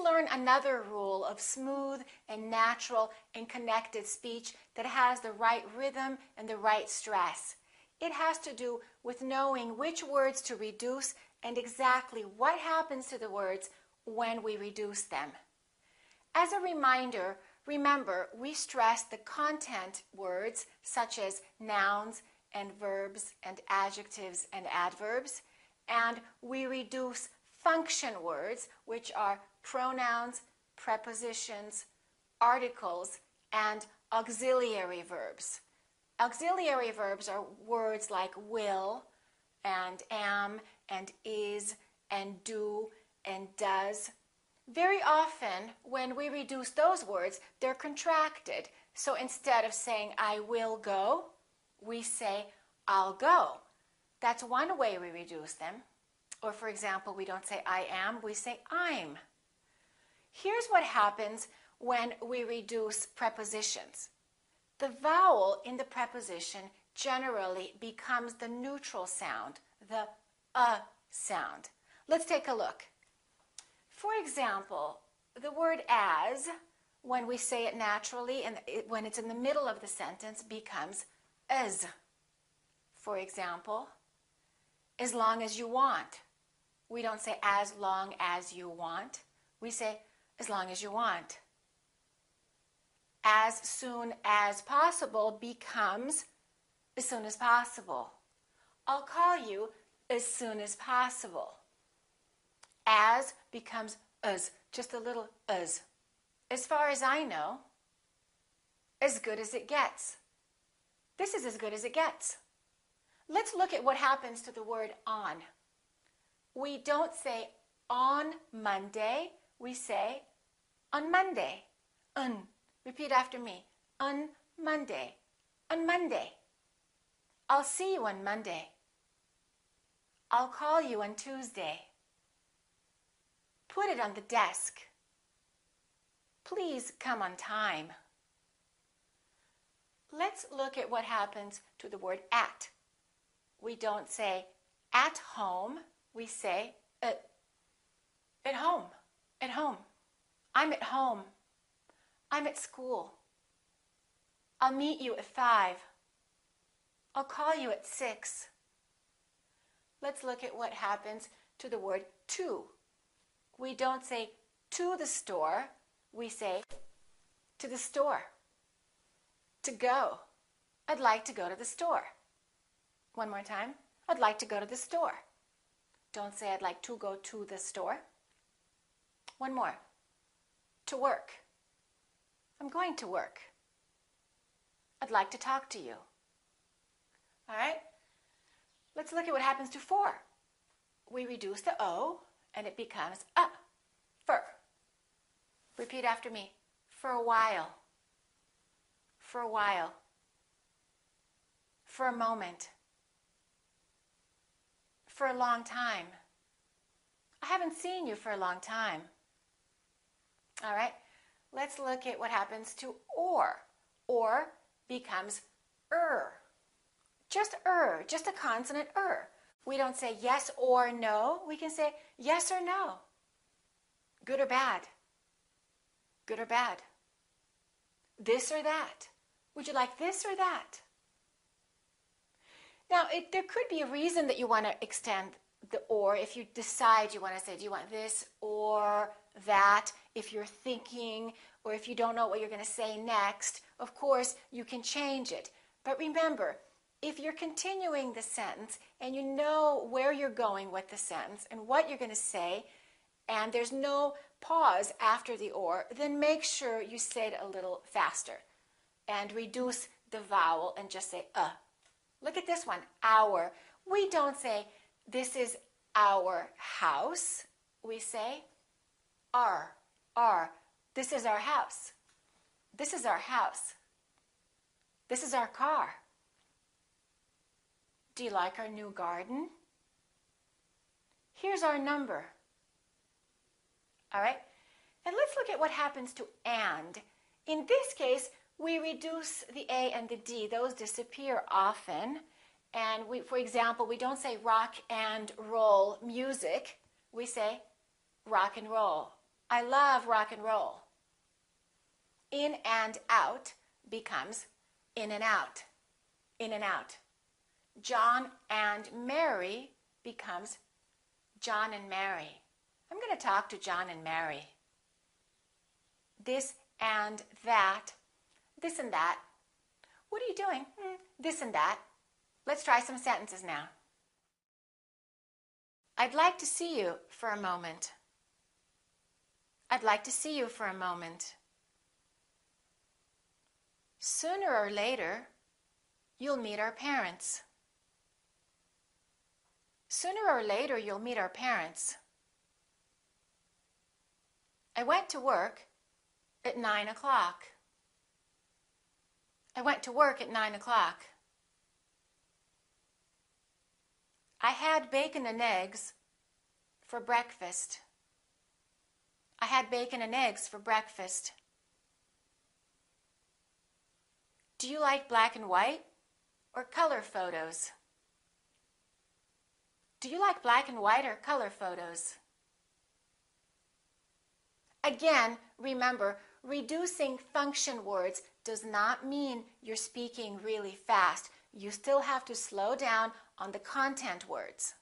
learn another rule of smooth and natural and connected speech that has the right rhythm and the right stress. It has to do with knowing which words to reduce and exactly what happens to the words when we reduce them. As a reminder, remember, we stress the content words such as nouns and verbs and adjectives and adverbs, and we reduce function words, which are pronouns, prepositions, articles, and auxiliary verbs. Auxiliary verbs are words like will and am and is and do and does. Very often, when we reduce those words, they're contracted. So instead of saying I will go, we say I'll go. That's one way we reduce them. Or for example, we don't say I am, we say I'm. Here's what happens when we reduce prepositions. The vowel in the preposition generally becomes the neutral sound, the sound. Let's take a look. For example, the word as, when we say it naturally and when it's in the middle of the sentence, becomes as. For example, as long as you want. We don't say as long as you want. We say as long as you want. As soon as possible becomes as soon as possible. I'll call you as soon as possible. As becomes as, just a little as. As far as I know, as good as it gets. This is as good as it gets. Let's look at what happens to the word on. We don't say on Monday, we say on Monday. Repeat after me. On Monday. On Monday. I'll see you on Monday. I'll call you on Tuesday. Put it on the desk. Please come on time. Let's look at what happens to the word at. We don't say at home, we say at home, at home. I'm at home. I'm at school. I'll meet you at 5. I'll call you at 6. Let's look at what happens to the word to. We don't say to the store, we say to the store. To go. I'd like to go to the store. One more time. I'd like to go to the store. Don't say I'd like to go to the store. One more. To work. I'm going to work. I'd like to talk to you. All right? Let's look at what happens to for. We reduce the O and it becomes a. For. Repeat after me. For a while. For a while. For a moment. For a long time. I haven't seen you for a long time. All right, let's look at what happens to or. Or becomes just a consonant We don't say yes or no. We can say yes or no. Good or bad. Good or bad. This or that. Would you like this or that? Now, there could be a reason that you want to extend the or if you decide you want to say, do you want this or that? If you're thinking or if you don't know what you're going to say next, of course, you can change it. But remember, if you're continuing the sentence and you know where you're going with the sentence and what you're going to say, and there's no pause after the or, then make sure you say it a little faster and reduce the vowel and just say Look at this one, our. We don't say, this is our house. We say, our. This is our house. This is our house. This is our car. Do you like our new garden? Here's our number. All right? And let's look at what happens to and. In this case, we reduce the A and the D. Those disappear often. And for example, we don't say rock and roll music. We say rock and roll. I love rock and roll. In and out becomes in and out. In and out. John and Mary becomes John and Mary. I'm going to talk to John and Mary. This and that. This and that. What are you doing? This and that. Let's try some sentences now. I'd like to see you for a moment. I'd like to see you for a moment. Sooner or later, you'll meet our parents. Sooner or later, you'll meet our parents. I went to work at 9 o'clock. I went to work at 9 o'clock. I had bacon and eggs for breakfast. I had bacon and eggs for breakfast. Do you like black and white or color photos? Do you like black and white or color photos? Again, remember, reducing function words does not mean you're speaking really fast. You still have to slow down on the content words.